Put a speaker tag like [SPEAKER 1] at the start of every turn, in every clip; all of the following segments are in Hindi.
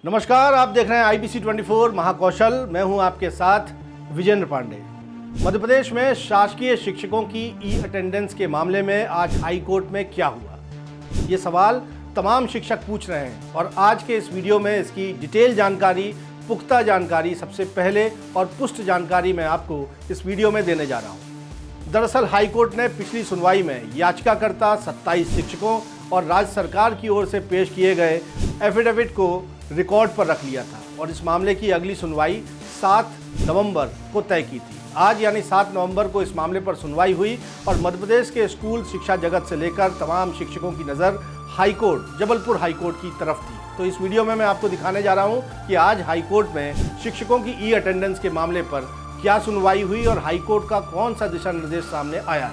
[SPEAKER 1] नमस्कार, आप देख रहे हैं IBC 24 महाकौशल। मैं हूं आपके साथ विजेंद्र पांडे। मध्य प्रदेश में शासकीय शिक्षकों की ई अटेंडेंस के मामले में आज हाई कोर्ट में क्या हुआ, ये सवाल तमाम शिक्षक पूछ रहे हैं और आज के इस वीडियो में इसकी डिटेल जानकारी, पुख्ता जानकारी सबसे पहले और पुष्ट जानकारी मैं आपको इस वीडियो में देने जा रहा हूँ। दरअसल हाई कोर्ट ने पिछली सुनवाई में याचिकाकर्ता 27 शिक्षकों और राज्य सरकार की ओर से पेश किए गए एफिडेविट को रिकॉर्ड पर रख लिया था और इस मामले की अगली सुनवाई 7 नवंबर को तय की थी। आज यानी 7 नवंबर को इस मामले पर सुनवाई हुई और मध्य प्रदेश के स्कूल शिक्षा जगत से लेकर तमाम शिक्षकों की नज़र high court, Jabalpur high court की तरफ थी। तो इस वीडियो में मैं आपको दिखाने जा रहा हूँ कि आज हाई कोर्ट में शिक्षकों की ई अटेंडेंस के मामले पर क्या सुनवाई हुई और हाई कोर्ट का कौन सा दिशा निर्देश सामने आया।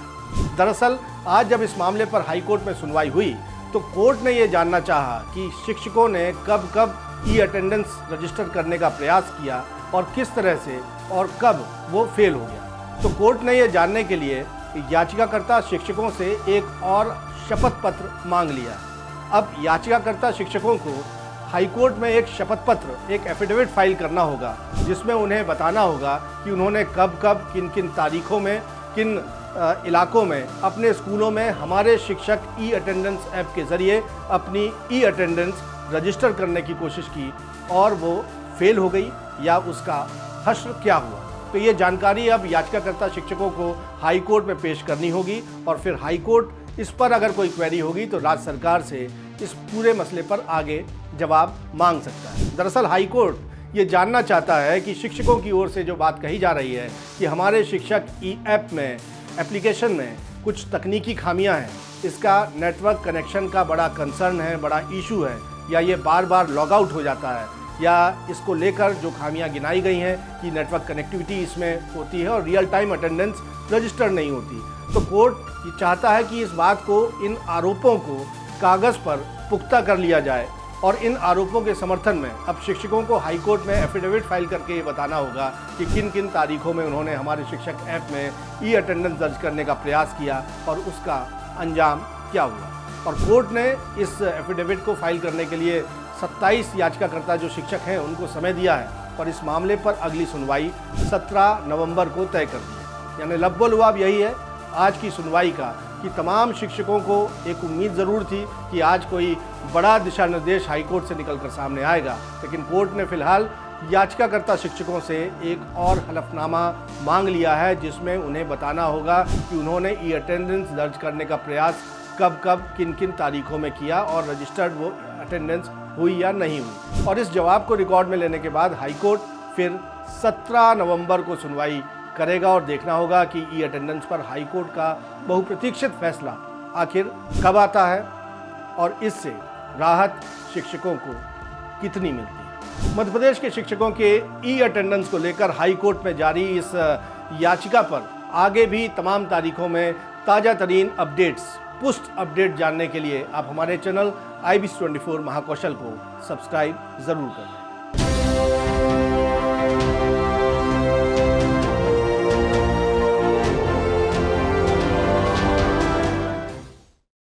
[SPEAKER 1] दरअसल आज जब इस मामले पर हाई कोर्ट में सुनवाई हुई तो कोर्ट ने ये जानना चाहा कि शिक्षकों ने कब कब ई अटेंडेंस रजिस्टर करने का प्रयास किया और किस तरह से और कब वो फेल हो गया। तो कोर्ट ने ये जानने के लिए याचिकाकर्ता शिक्षकों से एक और शपथ पत्र मांग लिया। अब याचिकाकर्ता शिक्षकों को हाई कोर्ट में एक शपथ पत्र, एक एफिडेविट फाइल करना होगा जिसमें उन्हें बताना होगा कि उन्होंने कब कब किन किन तारीखों में, किन इलाकों में अपने स्कूलों में हमारे शिक्षक ई अटेंडेंस ऐप के ज़रिए अपनी ई अटेंडेंस रजिस्टर करने की कोशिश की और वो फेल हो गई या उसका हश्र क्या हुआ। तो ये जानकारी अब याचिकाकर्ता शिक्षकों को हाई कोर्ट में पेश करनी होगी और फिर हाई कोर्ट इस पर अगर कोई क्वेरी होगी तो राज्य सरकार से इस पूरे मसले पर आगे जवाब मांग सकता है। दरअसल हाई कोर्ट ये जानना चाहता है कि शिक्षकों की ओर से जो बात कही जा रही है कि हमारे शिक्षक ई ऐप में, एप्लीकेशन में कुछ तकनीकी खामियां हैं, इसका नेटवर्क कनेक्शन का बड़ा कंसर्न है, बड़ा इशू है, या ये बार बार लॉग आउट हो जाता है, या इसको लेकर जो खामियां गिनाई गई हैं कि नेटवर्क कनेक्टिविटी इसमें होती है और रियल टाइम अटेंडेंस रजिस्टर नहीं होती। तो कोर्ट ये चाहता है कि इस बात को, इन आरोपों को कागज़ पर पुख्ता कर लिया जाए और इन आरोपों के समर्थन में अब शिक्षकों को हाई कोर्ट में एफिडेविट फाइल करके ये बताना होगा कि किन किन तारीखों में उन्होंने हमारे शिक्षक ऐप में ई अटेंडेंस दर्ज करने का प्रयास किया और उसका अंजाम क्या हुआ। और कोर्ट ने इस एफिडेविट को फाइल करने के लिए 27 याचिकाकर्ता जो शिक्षक हैं उनको समय दिया है और इस मामले पर अगली सुनवाई 17 नवंबर को तय कर दी है। यानी लब्बो लुआब यही है आज की सुनवाई का कि तमाम शिक्षकों को एक उम्मीद ज़रूर थी कि आज कोई बड़ा दिशा निर्देश हाईकोर्ट से निकलकर सामने आएगा, लेकिन कोर्ट ने फिलहाल याचिकाकर्ता शिक्षकों से एक और हलफनामा मांग लिया है जिसमें उन्हें बताना होगा कि उन्होंने ई अटेंडेंस दर्ज करने का प्रयास कब कब किन किन तारीखों में किया और रजिस्टर्ड वो अटेंडेंस हुई या नहीं हुई। और इस जवाब को रिकॉर्ड में लेने के बाद हाईकोर्ट फिर 17 नवंबर को सुनवाई करेगा और देखना होगा कि ई अटेंडेंस पर हाईकोर्ट का बहुप्रतीक्षित फैसला आखिर कब आता है और इससे राहत शिक्षकों को कितनी मिलती है। मध्य प्रदेश के शिक्षकों के ई अटेंडेंस को लेकर हाईकोर्ट में जारी इस याचिका पर आगे भी तमाम तारीखों में ताज़ा तरीन अपडेट्स, पुष्ट अपडेट जानने के लिए आप हमारे चैनल IBC 24 महाकौशल को सब्सक्राइब ज़रूर कर लें।